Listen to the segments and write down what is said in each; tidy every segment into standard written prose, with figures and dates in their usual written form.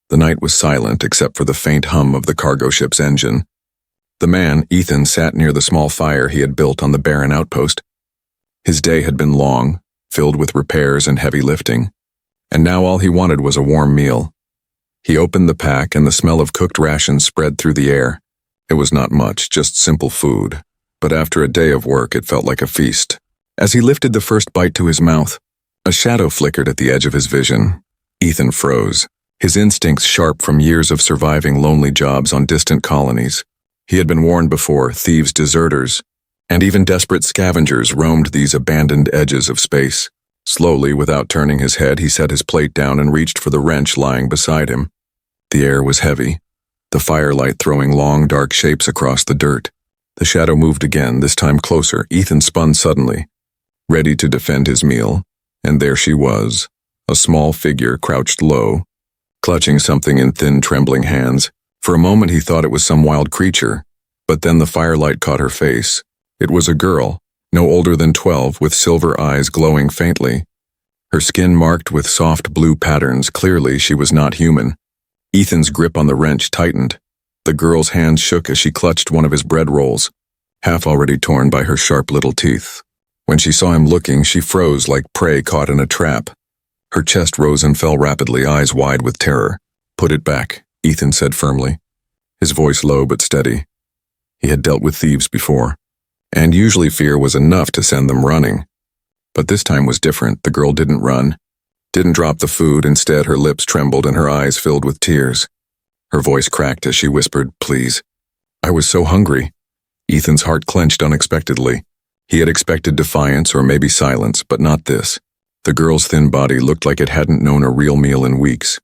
The night was silent except for the faint hum of the cargo ship's engine. The man, Ethan, sat near the small fire he had built on the barren outpost. His day had been long, filled with repairs and heavy lifting, and now all he wanted was a warm meal. He opened the pack and the smell of cooked rations spread through the air. It was not much, just simple food, but after a day of work it felt like a feast. As he lifted the first bite to his mouth, a shadow flickered at the edge of his vision. Ethan froze, his instincts sharp from years of surviving lonely jobs on distant colonies. He had been warned before, thieves, deserters, and even desperate scavengers roamed these abandoned edges of space. Slowly, without turning his head, he set his plate down and reached for the wrench lying beside him. The air was heavy, the firelight throwing long, dark shapes across the dirt. The shadow moved again, this time closer. Ethan spun suddenly, ready to defend his meal, and there she was, a small figure crouched low, clutching something in thin, trembling hands. For a moment he thought it was some wild creature, but then the firelight caught her face. It was a girl, no older than 12, with silver eyes glowing faintly. Her skin marked with soft blue patterns. Clearly she was not human. Ethan's grip on the wrench tightened. The girl's hands shook as she clutched one of his bread rolls, half already torn by her sharp little teeth. When she saw him looking, she froze like prey caught in a trap. Her chest rose and fell rapidly, eyes wide with terror. "Put it back," Ethan said firmly, his voice low but steady. He had dealt with thieves before, and usually fear was enough to send them running. But this time was different. The girl didn't run, didn't drop the food. Instead, her lips trembled and her eyes filled with tears. Her voice cracked as she whispered, "Please. I was so hungry." Ethan's heart clenched unexpectedly. He had expected defiance or maybe silence, but not this. The girl's thin body looked like it hadn't known a real meal in weeks.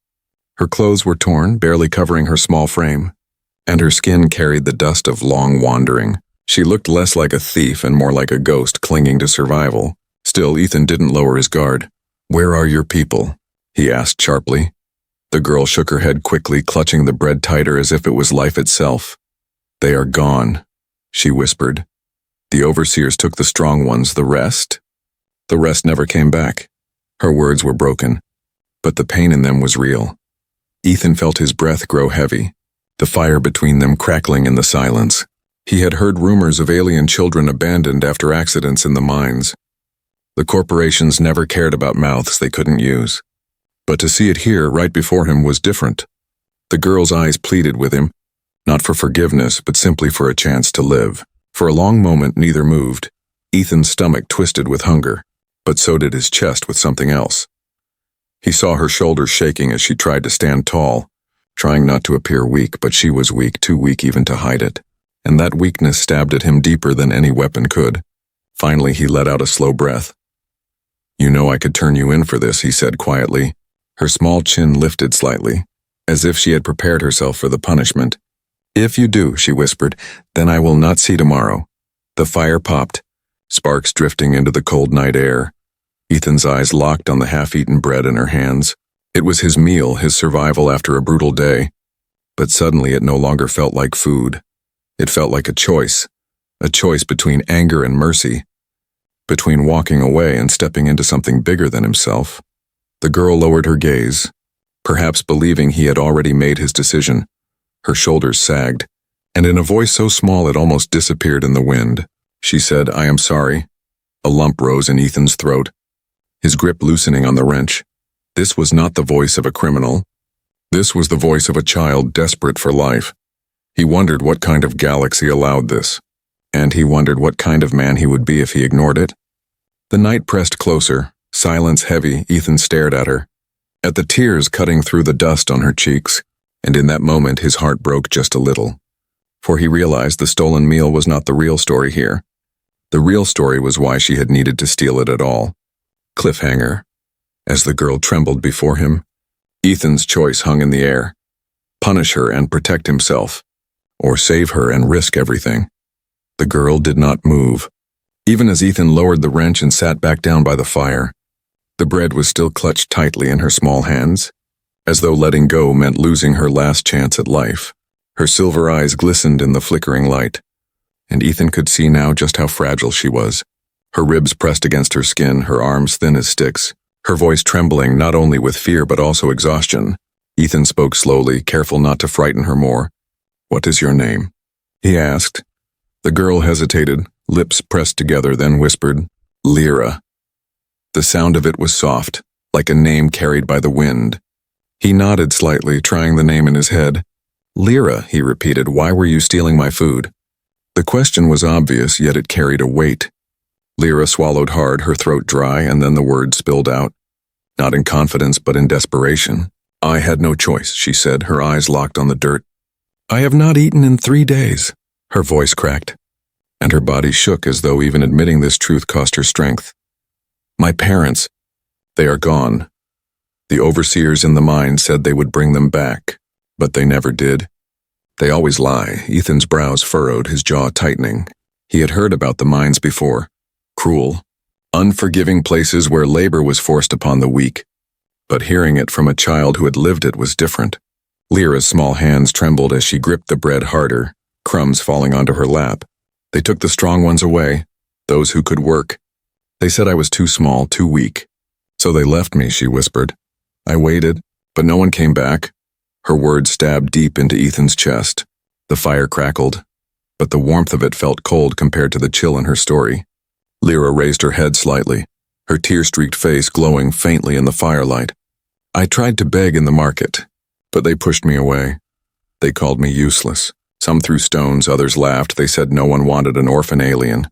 Her clothes were torn, barely covering her small frame, and her skin carried the dust of long wandering. She looked less like a thief and more like a ghost clinging to survival. Still, Ethan didn't lower his guard. "Where are your people?" he asked sharply. The girl shook her head quickly, clutching the bread tighter as if it was life itself. "They are gone," she whispered. "The overseers took the strong ones, the rest never came back." Her words were broken, but the pain in them was real. Ethan felt his breath grow heavy, the fire between them crackling in the silence. He had heard rumors of alien children abandoned after accidents in the mines. The corporations never cared about mouths they couldn't use. But to see it here, right before him, was different. The girl's eyes pleaded with him, not for forgiveness, but simply for a chance to live. For a long moment, neither moved. Ethan's stomach twisted with hunger, but so did his chest with something else. He saw her shoulders shaking as she tried to stand tall, trying not to appear weak, but she was weak, too weak even to hide it. And that weakness stabbed at him deeper than any weapon could. Finally, he let out a slow breath. "You know I could turn you in for this," he said quietly. Her small chin lifted slightly, as if she had prepared herself for the punishment. "If you do," she whispered, "then I will not see tomorrow." The fire popped, sparks drifting into the cold night air. Ethan's eyes locked on the half-eaten bread in her hands. It was his meal, his survival after a brutal day. But suddenly it no longer felt like food. It felt like a choice between anger and mercy, between walking away and stepping into something bigger than himself. The girl lowered her gaze, perhaps believing he had already made his decision. Her shoulders sagged, and in a voice so small it almost disappeared in the wind, she said, "I am sorry." A lump rose in Ethan's throat, his grip loosening on the wrench. This was not the voice of a criminal. This was the voice of a child desperate for life. He wondered what kind of galaxy allowed this, and he wondered what kind of man he would be if he ignored it. The night pressed closer, silence heavy. Ethan stared at her, at the tears cutting through the dust on her cheeks, and in that moment his heart broke just a little. For he realized the stolen meal was not the real story here. The real story was why she had needed to steal it at all. Cliffhanger. As the girl trembled before him, Ethan's choice hung in the air. Punish her and protect himself, or save her and risk everything. The girl did not move, even as Ethan lowered the wrench and sat back down by the fire. The bread was still clutched tightly in her small hands, as though letting go meant losing her last chance at life. Her silver eyes glistened in the flickering light, and Ethan could see now just how fragile she was. Her ribs pressed against her skin, her arms thin as sticks, her voice trembling not only with fear but also exhaustion. Ethan spoke slowly, careful not to frighten her more. "What is your name?" he asked. The girl hesitated, lips pressed together, then whispered, "Lyra." The sound of it was soft, like a name carried by the wind. He nodded slightly, trying the name in his head. "Lyra," he repeated, "why were you stealing my food?" The question was obvious, yet it carried a weight. Lyra swallowed hard, her throat dry, and then the words spilled out. Not in confidence, but in desperation. "I had no choice," she said, her eyes locked on the dirt. "I have not eaten in 3 days." Her voice cracked, and her body shook as though even admitting this truth cost her strength. "My parents, they are gone. The overseers in the mine said they would bring them back, but they never did. They always lie." Ethan's brows furrowed, his jaw tightening. He had heard about the mines before. Cruel, unforgiving places where labor was forced upon the weak. But hearing it from a child who had lived it was different. Lyra's small hands trembled as she gripped the bread harder, crumbs falling onto her lap. "They took the strong ones away, those who could work. They said I was too small, too weak. So they left me," she whispered. "I waited, but no one came back." Her words stabbed deep into Ethan's chest. The fire crackled, but the warmth of it felt cold compared to the chill in her story. Lyra raised her head slightly, her tear-streaked face glowing faintly in the firelight. "I tried to beg in the market, but they pushed me away. They called me useless. Some threw stones, others laughed. They said no one wanted an orphan alien."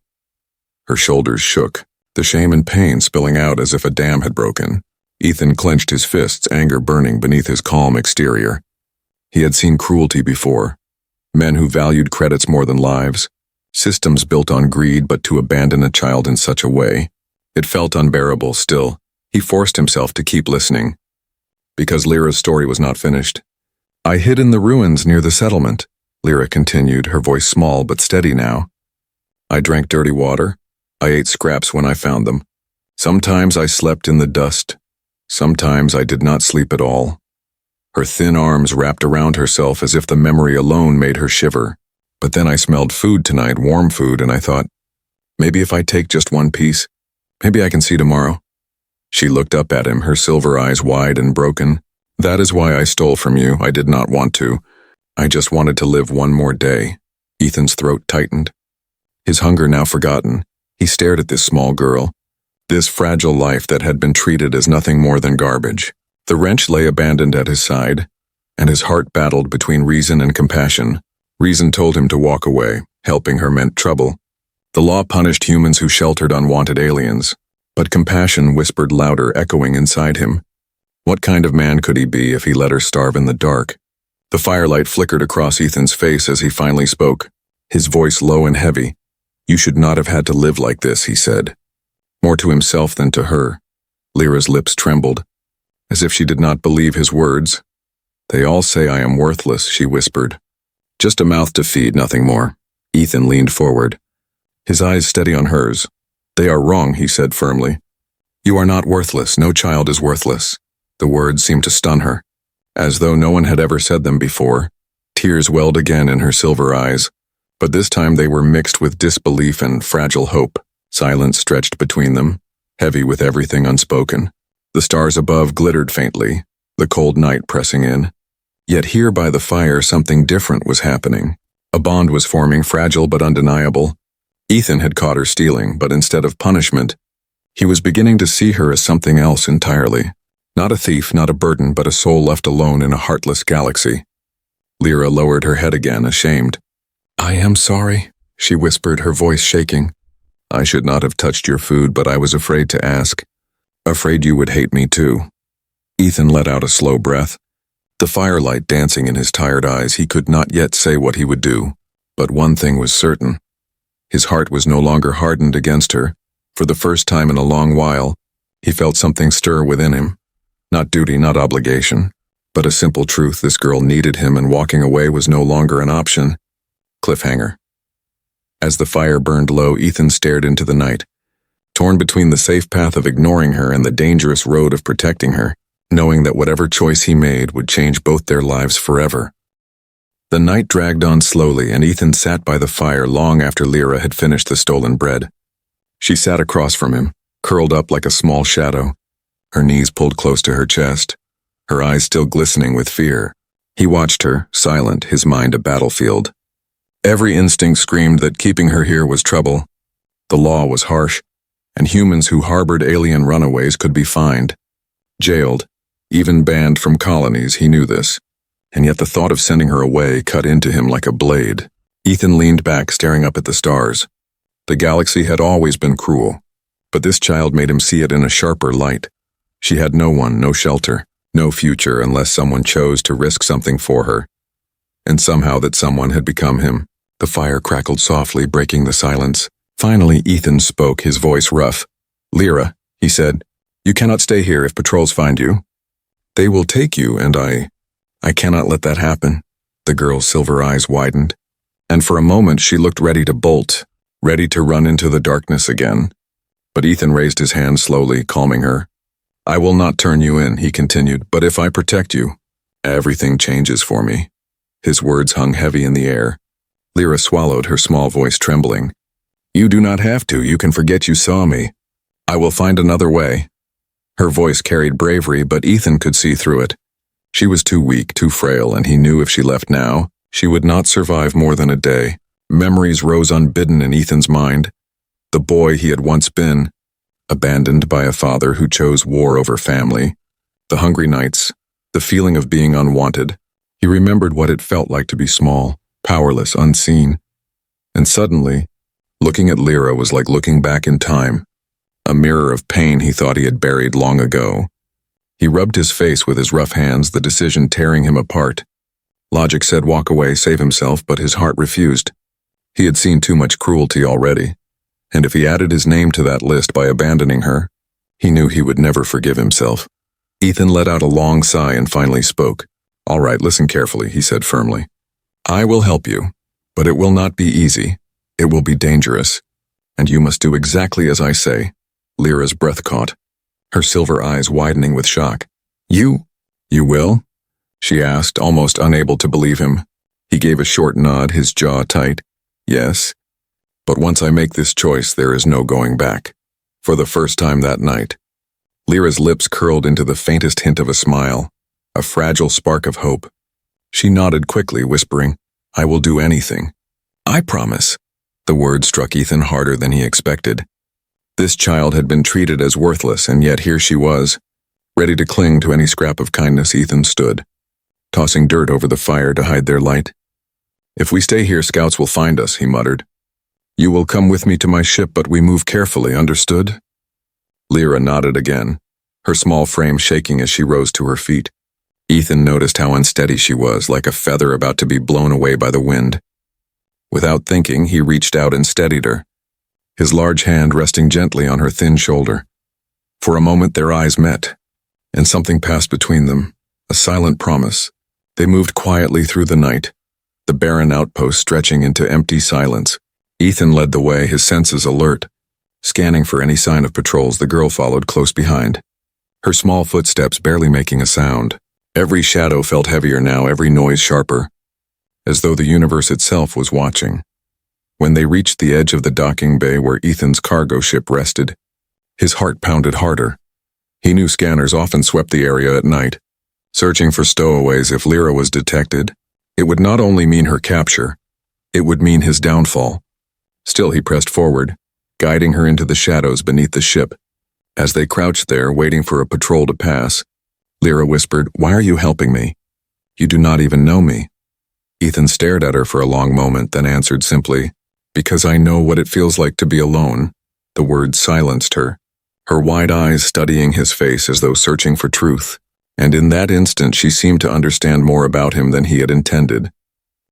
Her shoulders shook, the shame and pain spilling out as if a dam had broken. Ethan clenched his fists, anger burning beneath his calm exterior. He had seen cruelty before. Men who valued credits more than lives. Systems built on greed, but to abandon a child in such a way. It felt unbearable still. He forced himself to keep listening. Because Lyra's story was not finished. "I hid in the ruins near the settlement," Lyra continued, her voice small but steady now. "I drank dirty water. I ate scraps when I found them. Sometimes I slept in the dust. Sometimes I did not sleep at all." Her thin arms wrapped around herself as if the memory alone made her shiver. "But then I smelled food tonight, warm food, and I thought, maybe if I take just one piece, maybe I can see tomorrow." She looked up at him, her silver eyes wide and broken. "That is why I stole from you. I did not want to. I just wanted to live one more day." Ethan's throat tightened. His hunger now forgotten, he stared at this small girl. This fragile life that had been treated as nothing more than garbage. The wrench lay abandoned at his side, and his heart battled between reason and compassion. Reason told him to walk away. Helping her meant trouble. The law punished humans who sheltered unwanted aliens, but compassion whispered louder, echoing inside him. What kind of man could he be if he let her starve in the dark? The firelight flickered across Ethan's face as he finally spoke, his voice low and heavy. "You should not have had to live like this," he said. More to himself than to her. Lyra's lips trembled, as if she did not believe his words. "They all say I am worthless," she whispered. "Just a mouth to feed, nothing more." Ethan leaned forward, his eyes steady on hers. "They are wrong," he said firmly. "You are not worthless. No child is worthless." The words seemed to stun her, as though no one had ever said them before. Tears welled again in her silver eyes, but this time they were mixed with disbelief and fragile hope. Silence stretched between them, heavy with everything unspoken. The stars above glittered faintly, the cold night pressing in. Yet here by the fire something different was happening. A bond was forming, fragile but undeniable. Ethan had caught her stealing, but instead of punishment, he was beginning to see her as something else entirely. Not a thief, not a burden, but a soul left alone in a heartless galaxy. Lyra lowered her head again, ashamed. "I am sorry," she whispered, her voice shaking. "I should not have touched your food, but I was afraid to ask. Afraid you would hate me too." Ethan let out a slow breath. The firelight dancing in his tired eyes, he could not yet say what he would do. But one thing was certain. His heart was no longer hardened against her. For the first time in a long while, he felt something stir within him. Not duty, not obligation, but a simple truth: this girl needed him, and walking away was no longer an option. Cliffhanger. As the fire burned low, Ethan stared into the night, torn between the safe path of ignoring her and the dangerous road of protecting her, knowing that whatever choice he made would change both their lives forever. The night dragged on slowly, and Ethan sat by the fire long after Lyra had finished the stolen bread. She sat across from him, curled up like a small shadow, her knees pulled close to her chest, her eyes still glistening with fear. He watched her, silent, his mind a battlefield. Every instinct screamed that keeping her here was trouble. The law was harsh, and humans who harbored alien runaways could be fined, jailed, even banned from colonies. He knew this, and yet the thought of sending her away cut into him like a blade. Ethan leaned back, staring up at the stars. The galaxy had always been cruel, but this child made him see it in a sharper light. She had no one, no shelter, no future unless someone chose to risk something for her. And somehow that someone had become him. The fire crackled softly, breaking the silence. Finally, Ethan spoke, his voice rough. "Lyra," he said, "you cannot stay here if patrols find you. They will take you, and I cannot let that happen." The girl's silver eyes widened, and for a moment she looked ready to bolt, ready to run into the darkness again. But Ethan raised his hand slowly, calming her. "I will not turn you in," he continued, "but if I protect you, everything changes for me." His words hung heavy in the air. Lyra swallowed, her small voice trembling. "You do not have to. You can forget you saw me. I will find another way." Her voice carried bravery, but Ethan could see through it. She was too weak, too frail, and he knew if she left now, she would not survive more than a day. Memories rose unbidden in Ethan's mind. The boy he had once been, abandoned by a father who chose war over family. The hungry nights, the feeling of being unwanted. He remembered what it felt like to be small, powerless, unseen. And suddenly, looking at Lyra was like looking back in time, a mirror of pain he thought he had buried long ago. He rubbed his face with his rough hands, the decision tearing him apart. Logic said walk away, save himself, but his heart refused. He had seen too much cruelty already, and if he added his name to that list by abandoning her, he knew he would never forgive himself. Ethan let out a long sigh and finally spoke. "All right, listen carefully," he said firmly. "I will help you, but it will not be easy. It will be dangerous, and you must do exactly as I say." Lyra's breath caught, her silver eyes widening with shock. You will?" she asked, almost unable to believe him. He gave a short nod, his jaw tight. "Yes, but once I make this choice, there is no going back." For the first time that night, Lyra's lips curled into the faintest hint of a smile, a fragile spark of hope. She nodded quickly, whispering, "I will do anything. I promise." The word struck Ethan harder than he expected. This child had been treated as worthless, and yet here she was, ready to cling to any scrap of kindness. Ethan stood, tossing dirt over the fire to hide their light. "If we stay here, scouts will find us," he muttered. "You will come with me to my ship, but we move carefully, understood?" Lyra nodded again, her small frame shaking as she rose to her feet. Ethan noticed how unsteady she was, like a feather about to be blown away by the wind. Without thinking, he reached out and steadied her, his large hand resting gently on her thin shoulder. For a moment their eyes met, and something passed between them, a silent promise. They moved quietly through the night, the barren outpost stretching into empty silence. Ethan led the way, his senses alert. Scanning for any sign of patrols, the girl followed close behind, her small footsteps barely making a sound. Every shadow felt heavier now, every noise sharper, as though the universe itself was watching. When they reached the edge of the docking bay where Ethan's cargo ship rested, his heart pounded harder. He knew scanners often swept the area at night, searching for stowaways. If Lyra was detected, it would not only mean her capture, it would mean his downfall. Still, he pressed forward, guiding her into the shadows beneath the ship. As they crouched there, waiting for a patrol to pass, Lyra whispered, "Why are you helping me? You do not even know me." Ethan stared at her for a long moment, then answered simply, "Because I know what it feels like to be alone." The words silenced her, her wide eyes studying his face as though searching for truth. And in that instant she seemed to understand more about him than he had intended.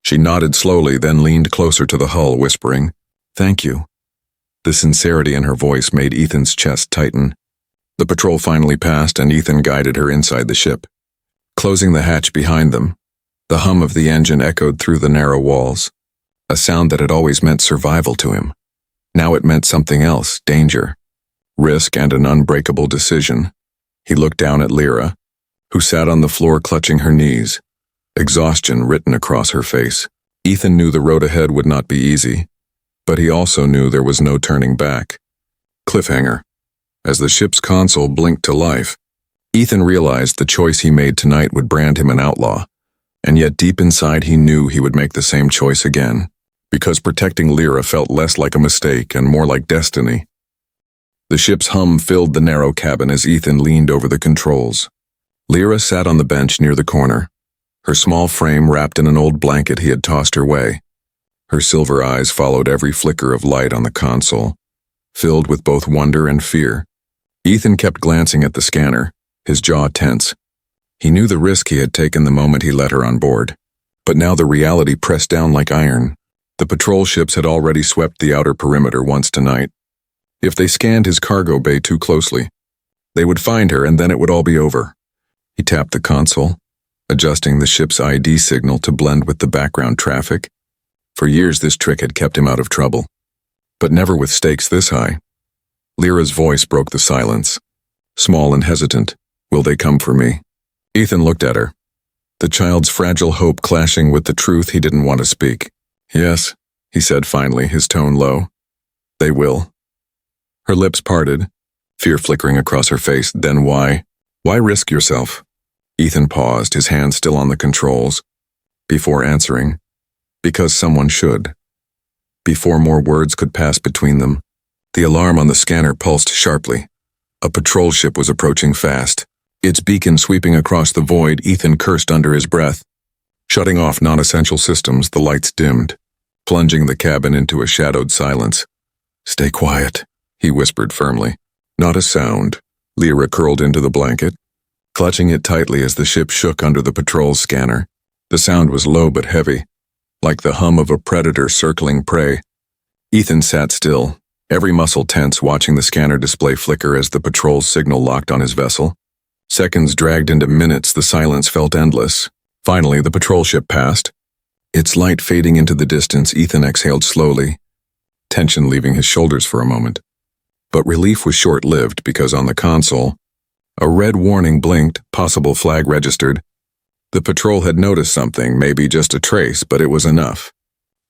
She nodded slowly, then leaned closer to the hull, whispering, "Thank you." The sincerity in her voice made Ethan's chest tighten. The patrol finally passed, and Ethan guided her inside the ship. Closing the hatch behind them, the hum of the engine echoed through the narrow walls, a sound that had always meant survival to him. Now it meant something else, danger, risk, and an unbreakable decision. He looked down at Lyra, who sat on the floor clutching her knees, exhaustion written across her face. Ethan knew the road ahead would not be easy, but he also knew there was no turning back. Cliffhanger. As the ship's console blinked to life, Ethan realized the choice he made tonight would brand him an outlaw, and yet deep inside he knew he would make the same choice again, because protecting Lyra felt less like a mistake and more like destiny. The ship's hum filled the narrow cabin as Ethan leaned over the controls. Lyra sat on the bench near the corner, her small frame wrapped in an old blanket he had tossed her way. Her silver eyes followed every flicker of light on the console, filled with both wonder and fear. Ethan kept glancing at the scanner, his jaw tense. He knew the risk he had taken the moment he let her on board, but now the reality pressed down like iron. The patrol ships had already swept the outer perimeter once tonight. If they scanned his cargo bay too closely, they would find her and then it would all be over. He tapped the console, adjusting the ship's ID signal to blend with the background traffic. For years this trick had kept him out of trouble, but never with stakes this high. Lyra's voice broke the silence, small and hesitant. "Will they come for me?" Ethan looked at her, the child's fragile hope clashing with the truth he didn't want to speak. "Yes," he said finally, his tone low. "They will." Her lips parted, fear flickering across her face. "Then why? Why risk yourself?" Ethan paused, his hand still on the controls. Before answering, "Because someone should." Before more words could pass between them, the alarm on the scanner pulsed sharply. A patrol ship was approaching fast, its beacon sweeping across the void. Ethan cursed under his breath. Shutting off non-essential systems, the lights dimmed, plunging the cabin into a shadowed silence. "Stay quiet," he whispered firmly. Not a sound. Lyra curled into the blanket, clutching it tightly as the ship shook under the patrol's scanner. The sound was low but heavy, like the hum of a predator circling prey. Ethan sat still, every muscle tense, watching the scanner display flicker as the patrol's signal locked on his vessel. Seconds dragged into minutes, the silence felt endless. Finally, the patrol ship passed. Its light fading into the distance, Ethan exhaled slowly, tension leaving his shoulders for a moment. But relief was short-lived because on the console, a red warning blinked, possible flag registered. The patrol had noticed something, maybe just a trace, but it was enough.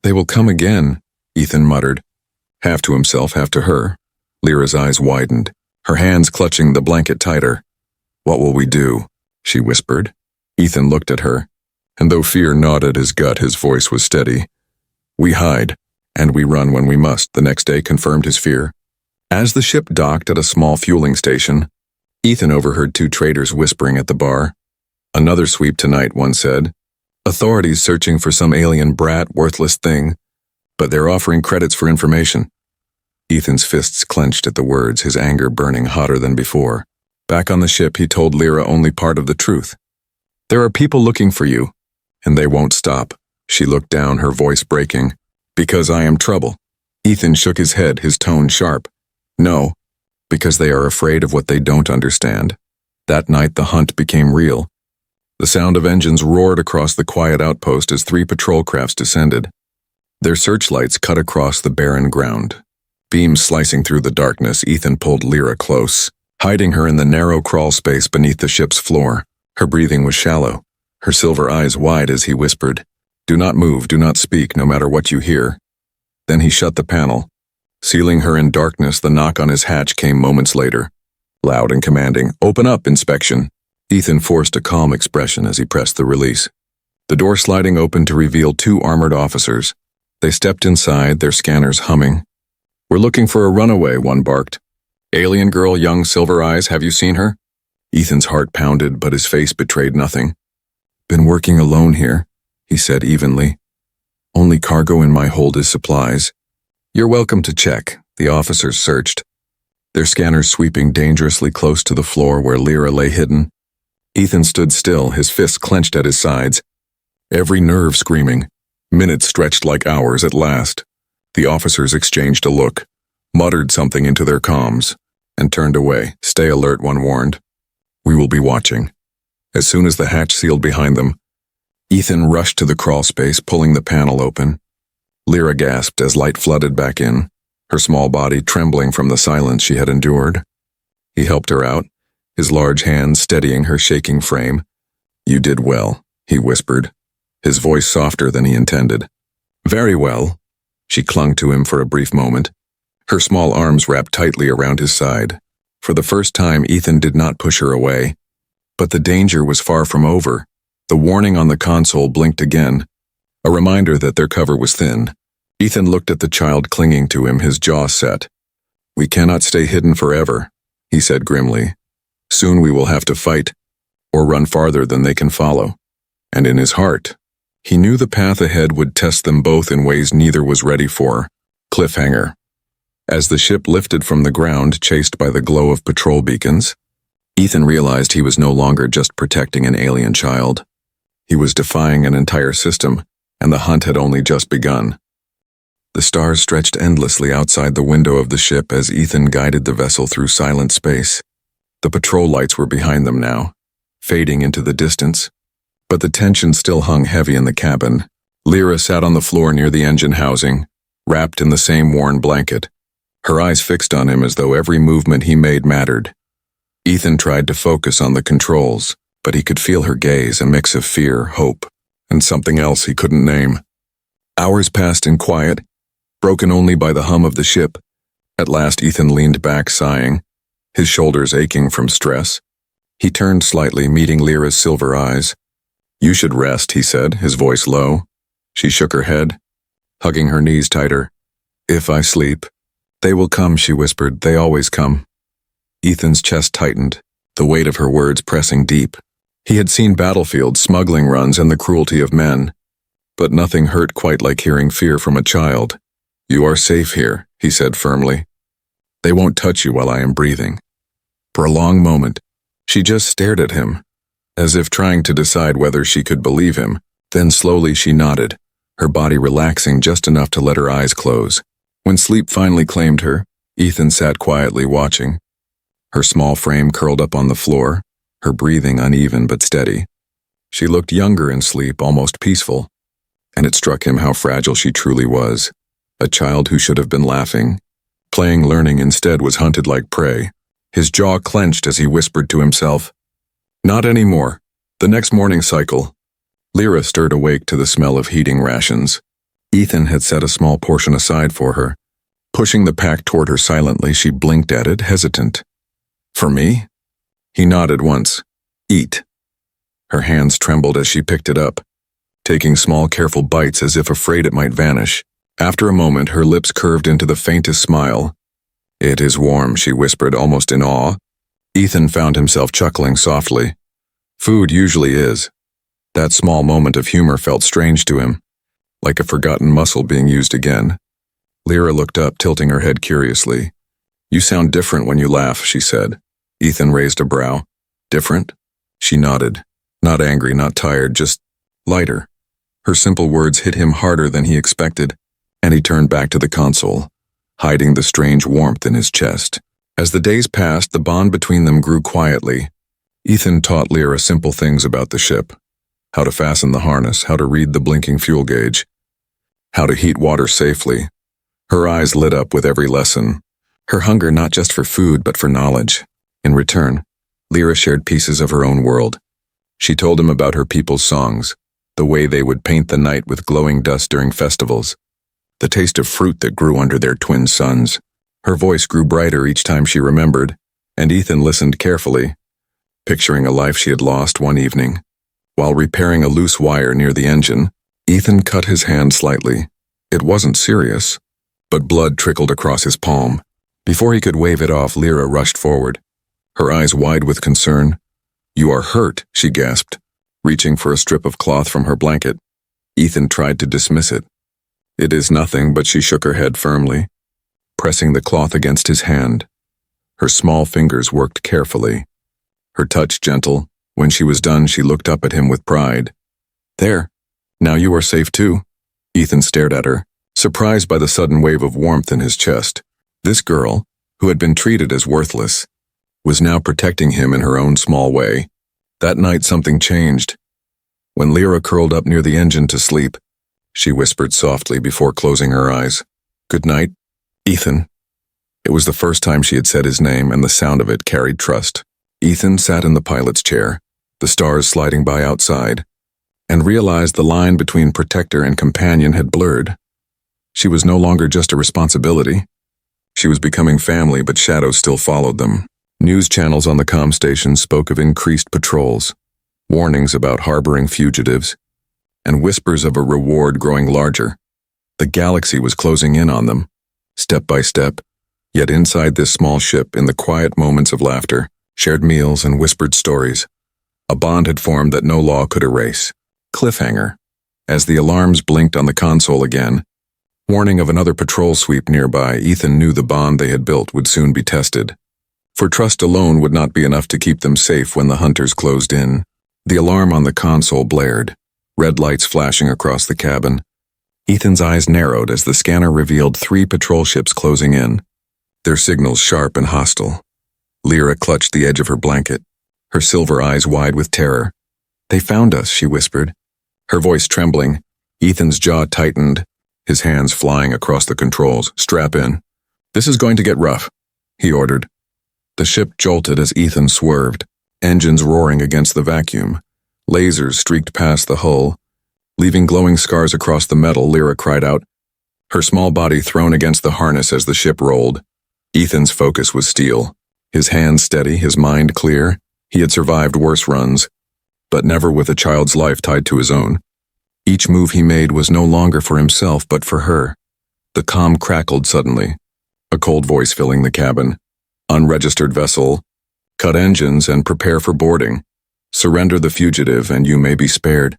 "They will come again," Ethan muttered, half to himself, half to her. Lyra's eyes widened, her hands clutching the blanket tighter. "What will we do?" she whispered. Ethan looked at her, and though fear gnawed at his gut, his voice was steady. "We hide, and we run when we must," the next day confirmed his fear. As the ship docked at a small fueling station, Ethan overheard two traders whispering at the bar. "Another sweep tonight," one said. "Authorities searching for some alien brat, worthless thing, but they're offering credits for information." Ethan's fists clenched at the words, his anger burning hotter than before. Back on the ship, he told Lyra only part of the truth. "There are people looking for you, and they won't stop." She looked down, her voice breaking. "Because I am trouble." Ethan shook his head, his tone sharp. "No, because they are afraid of what they don't understand." That night, the hunt became real. The sound of engines roared across the quiet outpost as 3 patrol crafts descended. Their searchlights cut across the barren ground. Beams slicing through the darkness, Ethan pulled Lyra close, hiding her in the narrow crawl space beneath the ship's floor. Her breathing was shallow, her silver eyes wide as he whispered, "Do not move, do not speak, no matter what you hear." Then he shut the panel, sealing her in darkness. The knock on his hatch came moments later, loud and commanding. "Open up, inspection." Ethan forced a calm expression as he pressed the release. The door sliding open to reveal 2 armored officers. They stepped inside, their scanners humming. "We're looking for a runaway," one barked. "Alien girl, young, silver eyes, have you seen her?" Ethan's heart pounded, but his face betrayed nothing. "Been working alone here," he said evenly. "Only cargo in my hold is supplies." "You're welcome to check." The officers searched, their scanners sweeping dangerously close to the floor where Lyra lay hidden. Ethan stood still, his fists clenched at his sides, every nerve screaming. Minutes stretched like hours at last. The officers exchanged a look, muttered something into their comms, and turned away. "Stay alert," one warned. "We will be watching." As soon as the hatch sealed behind them, Ethan rushed to the crawl space, pulling the panel open. Lyra gasped as light flooded back in, her small body trembling from the silence she had endured. He helped her out, his large hands steadying her shaking frame. "You did well," he whispered, his voice softer than he intended. "Very well." She clung to him for a brief moment, her small arms wrapped tightly around his side. For the first time, Ethan did not push her away. But the danger was far from over. The warning on the console blinked again, a reminder that their cover was thin. Ethan looked at the child clinging to him, his jaw set. "We cannot stay hidden forever," he said grimly. "Soon we will have to fight, or run farther than they can follow." And in his heart, he knew the path ahead would test them both in ways neither was ready for. Cliffhanger. As the ship lifted from the ground, chased by the glow of patrol beacons, Ethan realized he was no longer just protecting an alien child. He was defying an entire system, and the hunt had only just begun. The stars stretched endlessly outside the window of the ship as Ethan guided the vessel through silent space. The patrol lights were behind them now, fading into the distance, but the tension still hung heavy in the cabin. Lyra sat on the floor near the engine housing, wrapped in the same worn blanket, her eyes fixed on him as though every movement he made mattered. Ethan tried to focus on the controls, but he could feel her gaze, a mix of fear, hope, and something else he couldn't name. Hours passed in quiet, broken only by the hum of the ship. At last Ethan leaned back, sighing, his shoulders aching from stress. He turned slightly, meeting Lyra's silver eyes. "You should rest," he said, his voice low. She shook her head, hugging her knees tighter. "If I sleep, they will come," she whispered. "They always come." Ethan's chest tightened, the weight of her words pressing deep. He had seen battlefields, smuggling runs, and the cruelty of men, but nothing hurt quite like hearing fear from a child. "You are safe here," he said firmly. "They won't touch you while I am breathing." For a long moment, she just stared at him, as if trying to decide whether she could believe him. Then slowly she nodded, her body relaxing just enough to let her eyes close. When sleep finally claimed her, Ethan sat quietly watching. Her small frame curled up on the floor, her breathing uneven but steady. She looked younger in sleep, almost peaceful, and it struck him how fragile she truly was. A child who should have been laughing, playing, learning instead was hunted like prey. His jaw clenched as he whispered to himself, "Not anymore." The next morning cycle, Lyra stirred awake to the smell of heating rations. Ethan had set a small portion aside for her. Pushing the pack toward her silently, she blinked at it, hesitant. "For me?" He nodded once. "Eat." Her hands trembled as she picked it up, taking small, careful bites as if afraid it might vanish. After a moment, her lips curved into the faintest smile. "It is warm," she whispered, almost in awe. Ethan found himself chuckling softly. Food usually is. That small moment of humor felt strange to him, like a forgotten muscle being used again. Lyra looked up, tilting her head curiously. "You sound different when you laugh," she said. Ethan raised a brow. "Different?" She nodded. Not angry, not tired, just lighter. Her simple words hit him harder than he expected, and he turned back to the console, hiding the strange warmth in his chest. As the days passed, the bond between them grew quietly. Ethan taught Lyra simple things about the ship: how to fasten the harness, how to read the blinking fuel gauge, how to heat water safely. Her eyes lit up with every lesson, her hunger not just for food but for knowledge. In return, Lyra shared pieces of her own world. She told him about her people's songs, the way they would paint the night with glowing dust during festivals, the taste of fruit that grew under their twin suns. Her voice grew brighter each time she remembered, and Ethan listened carefully, picturing a life she had lost one evening. While repairing a loose wire near the engine, Ethan cut his hand slightly. It wasn't serious, but blood trickled across his palm. Before he could wave it off, Lyra rushed forward, her eyes wide with concern. "You are hurt," she gasped, reaching for a strip of cloth from her blanket. Ethan tried to dismiss it. "It is nothing," but she shook her head firmly, pressing the cloth against his hand. Her small fingers worked carefully, her touch gentle. When she was done, she looked up at him with pride. "There, now you are safe too." Ethan stared at her, surprised by the sudden wave of warmth in his chest. This girl, who had been treated as worthless, was now protecting him in her own small way. That night something changed. When Lyra curled up near the engine to sleep, she whispered softly before closing her eyes, "Good night, Ethan." It was the first time she had said his name, and the sound of it carried trust. Ethan sat in the pilot's chair, the stars sliding by outside, and realized the line between protector and companion had blurred. She was no longer just a responsibility. She was becoming family, but shadows still followed them. News channels on the comm station spoke of increased patrols, warnings about harboring fugitives, and whispers of a reward growing larger. The galaxy was closing in on them, step by step, yet inside this small ship, in the quiet moments of laughter, shared meals and whispered stories, a bond had formed that no law could erase. Cliffhanger. As the alarms blinked on the console again, warning of another patrol sweep nearby, Ethan knew the bond they had built would soon be tested. For trust alone would not be enough to keep them safe when the hunters closed in. The alarm on the console blared, red lights flashing across the cabin. Ethan's eyes narrowed as the scanner revealed 3 patrol ships closing in, their signals sharp and hostile. Lyra clutched the edge of her blanket, her silver eyes wide with terror. "They found us," she whispered, her voice trembling. Ethan's jaw tightened, his hands flying across the controls. "Strap in. This is going to get rough," he ordered. The ship jolted as Ethan swerved, engines roaring against the vacuum. Lasers streaked past the hull, leaving glowing scars across the metal. Lyra cried out, her small body thrown against the harness as the ship rolled. Ethan's focus was steel, his hands steady, his mind clear. He had survived worse runs, but never with a child's life tied to his own. Each move he made was no longer for himself, but for her. The comm crackled suddenly, a cold voice filling the cabin. "Unregistered vessel. Cut engines and prepare for boarding. Surrender the fugitive and you may be spared."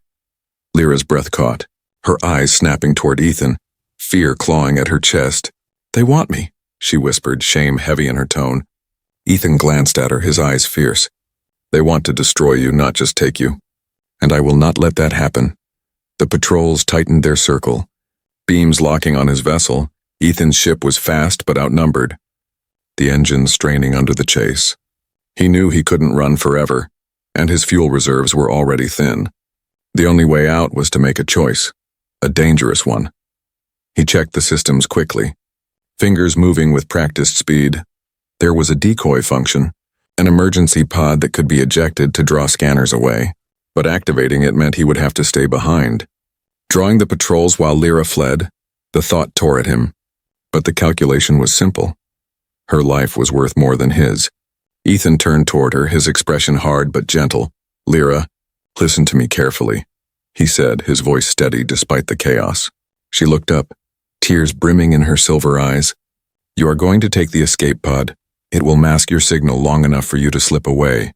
Lyra's breath caught, her eyes snapping toward Ethan, fear clawing at her chest. "They want me," she whispered, shame heavy in her tone. Ethan glanced at her, his eyes fierce. "They want to destroy you, not just take you. And I will not let that happen." The patrols tightened their circle, beams locking on his vessel. Ethan's ship was fast but outnumbered, the engines straining under the chase. He knew he couldn't run forever, and his fuel reserves were already thin. The only way out was to make a choice, a dangerous one. He checked the systems quickly, fingers moving with practiced speed. There was a decoy function, an emergency pod that could be ejected to draw scanners away, but activating it meant he would have to stay behind. Drawing the patrols while Lyra fled, the thought tore at him, but the calculation was simple. Her life was worth more than his. Ethan turned toward her, his expression hard but gentle. "Lyra, listen to me carefully," he said, his voice steady despite the chaos. She looked up, tears brimming in her silver eyes. "You are going to take the escape pod. It will mask your signal long enough for you to slip away."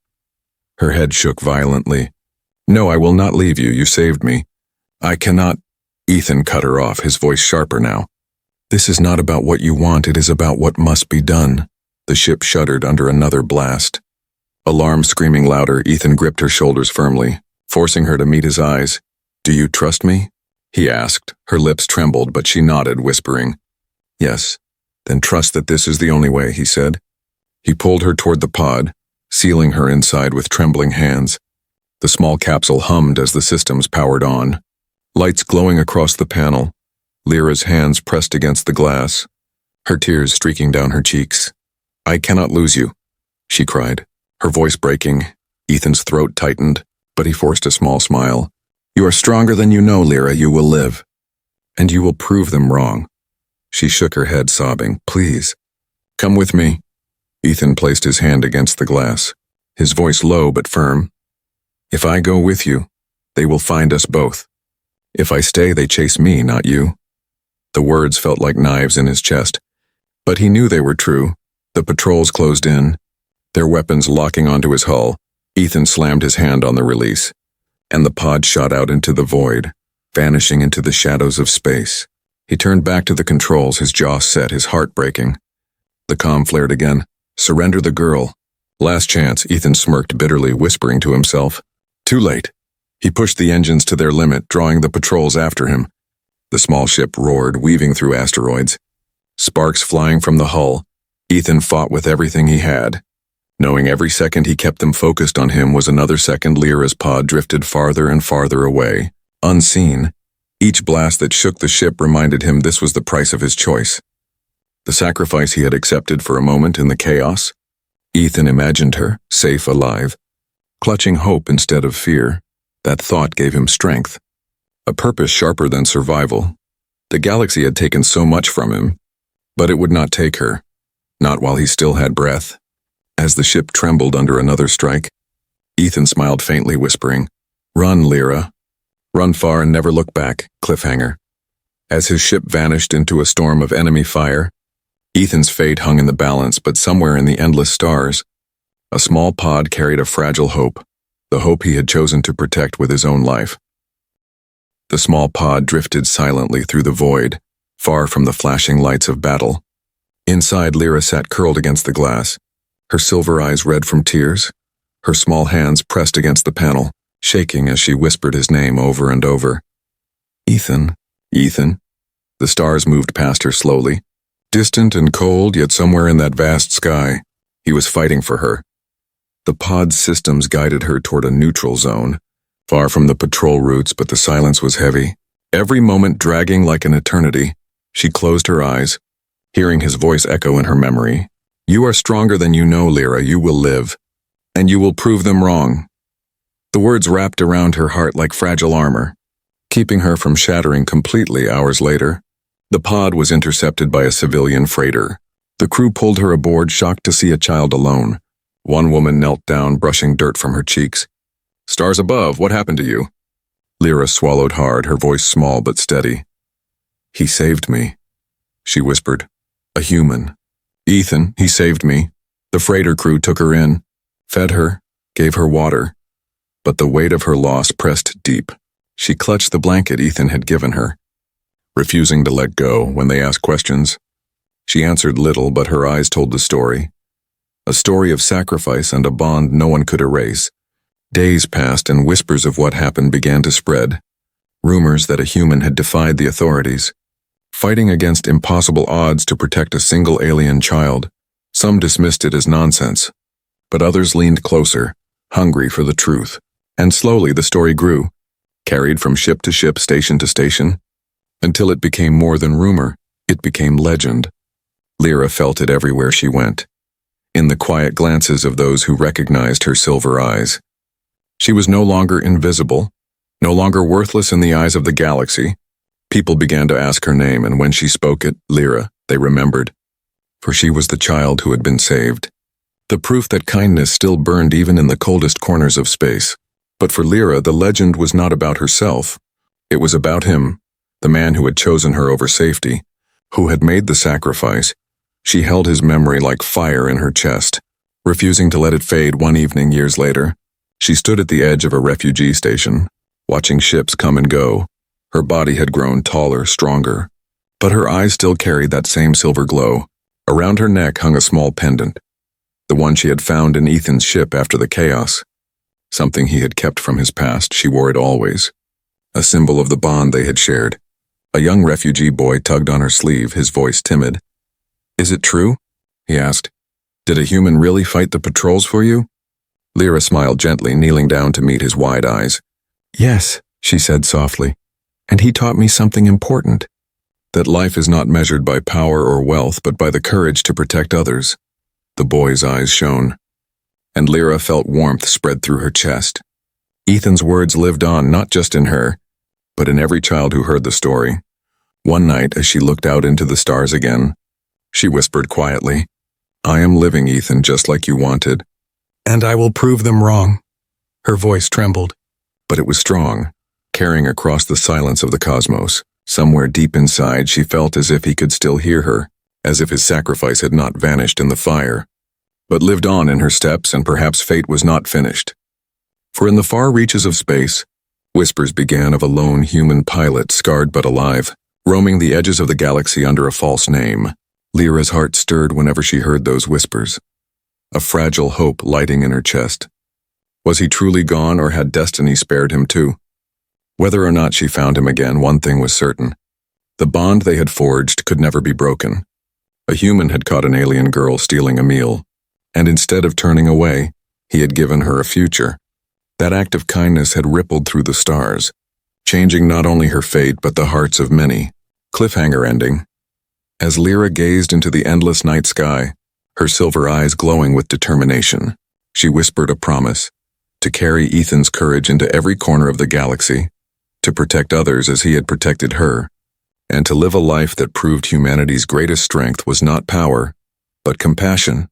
Her head shook violently. "No, I will not leave you. You saved me. I cannot—" Ethan cut her off, his voice sharper now. "This is not about what you want, it is about what must be done." The ship shuddered under another blast. Alarm screaming louder, Ethan gripped her shoulders firmly, forcing her to meet his eyes. "Do you trust me?" he asked. Her lips trembled, but she nodded, whispering, "Yes." "Then trust that this is the only way," he said. He pulled her toward the pod, sealing her inside with trembling hands. The small capsule hummed as the systems powered on, lights glowing across the panel. Lyra's hands pressed against the glass, her tears streaking down her cheeks. "I cannot lose you," she cried, her voice breaking. Ethan's throat tightened, but he forced a small smile. "You are stronger than you know, Lyra. You will live. And you will prove them wrong." She shook her head, sobbing. "Please, come with me." Ethan placed his hand against the glass, his voice low but firm. "If I go with you, they will find us both. If I stay, they chase me, not you." The words felt like knives in his chest, but he knew they were true. The patrols closed in, their weapons locking onto his hull. Ethan slammed his hand on the release, and the pod shot out into the void, vanishing into the shadows of space. He turned back to the controls, his jaw set, his heart breaking. The comm flared again. "Surrender the girl." Last chance, Ethan smirked bitterly, whispering to himself. Too late. He pushed the engines to their limit, drawing the patrols after him. The small ship roared, weaving through asteroids. Sparks flying from the hull, Ethan fought with everything he had. Knowing every second he kept them focused on him was another second Lyra's pod drifted farther and farther away, unseen. Each blast that shook the ship reminded him this was the price of his choice. The sacrifice he had accepted for a moment in the chaos. Ethan imagined her, safe, alive, clutching hope instead of fear. That thought gave him strength, a purpose sharper than survival. The galaxy had taken so much from him, but it would not take her, not while he still had breath. As the ship trembled under another strike, Ethan smiled faintly, whispering, "Run, Lyra. Run far and never look back, cliffhanger." As his ship vanished into a storm of enemy fire, Ethan's fate hung in the balance, but somewhere in the endless stars, a small pod carried a fragile hope, the hope he had chosen to protect with his own life. The small pod drifted silently through the void, far from the flashing lights of battle. Inside, Lyra sat curled against the glass, her silver eyes red from tears, her small hands pressed against the panel, shaking as she whispered his name over and over. "Ethan, Ethan." The stars moved past her slowly, distant and cold, yet somewhere in that vast sky, he was fighting for her. The pod's systems guided her toward a neutral zone, far from the patrol routes, but the silence was heavy, every moment dragging like an eternity. She closed her eyes, hearing his voice echo in her memory. "You are stronger than you know, Lyra. You will live, and you will prove them wrong." The words wrapped around her heart like fragile armor, keeping her from shattering completely hours later. The pod was intercepted by a civilian freighter. The crew pulled her aboard, shocked to see a child alone. One woman knelt down, brushing dirt from her cheeks. "Stars above, what happened to you?" Lyra swallowed hard, her voice small but steady. "He saved me," she whispered. "A human. Ethan, he saved me." The freighter crew took her in, fed her, gave her water. But the weight of her loss pressed deep. She clutched the blanket Ethan had given her, refusing to let go when they asked questions. She answered little, but her eyes told the story. A story of sacrifice and a bond no one could erase. Days passed and whispers of what happened began to spread. Rumors that a human had defied the authorities, fighting against impossible odds to protect a single alien child. Some dismissed it as nonsense, but others leaned closer, hungry for the truth. And slowly the story grew, carried from ship to ship, station to station, until it became more than rumor. It became legend. Lyra felt it everywhere she went, in the quiet glances of those who recognized her silver eyes. She was no longer invisible, no longer worthless in the eyes of the galaxy. People began to ask her name, and when she spoke it, Lyra, they remembered. For she was the child who had been saved. The proof that kindness still burned even in the coldest corners of space. But for Lyra, the legend was not about herself. It was about him, the man who had chosen her over safety, who had made the sacrifice. She held his memory like fire in her chest, refusing to let it fade. One evening years later, she stood at the edge of a refugee station, watching ships come and go. Her body had grown taller, stronger, but her eyes still carried that same silver glow. Around her neck hung a small pendant, the one she had found in Ethan's ship after the chaos. Something he had kept from his past. She wore it always, a symbol of the bond they had shared. A young refugee boy tugged on her sleeve, his voice timid. "Is it true?" he asked. "Did a human really fight the patrols for you?" Lyra smiled gently, kneeling down to meet his wide eyes. "Yes," she said softly, "and he taught me something important. That life is not measured by power or wealth, but by the courage to protect others." The boy's eyes shone, and Lyra felt warmth spread through her chest. Ethan's words lived on, not just in her, but in every child who heard the story. One night, as she looked out into the stars again, she whispered quietly, "I am living, Ethan, just like you wanted. And I will prove them wrong." Her voice trembled, but it was strong, carrying across the silence of the cosmos. Somewhere deep inside, she felt as if he could still hear her, as if his sacrifice had not vanished in the fire, but lived on in her steps, and perhaps fate was not finished. For in the far reaches of space, whispers began of a lone human pilot, scarred but alive, roaming the edges of the galaxy under a false name. Lyra's heart stirred whenever she heard those whispers, a fragile hope lighting in her chest. Was he truly gone, or had destiny spared him too? Whether or not she found him again, one thing was certain. The bond they had forged could never be broken. A human had caught an alien girl stealing a meal, and instead of turning away, he had given her a future. That act of kindness had rippled through the stars, changing not only her fate but the hearts of many. Cliffhanger ending. As Lyra gazed into the endless night sky, her silver eyes glowing with determination, she whispered a promise, to carry Ethan's courage into every corner of the galaxy, to protect others as he had protected her, and to live a life that proved humanity's greatest strength was not power, but compassion.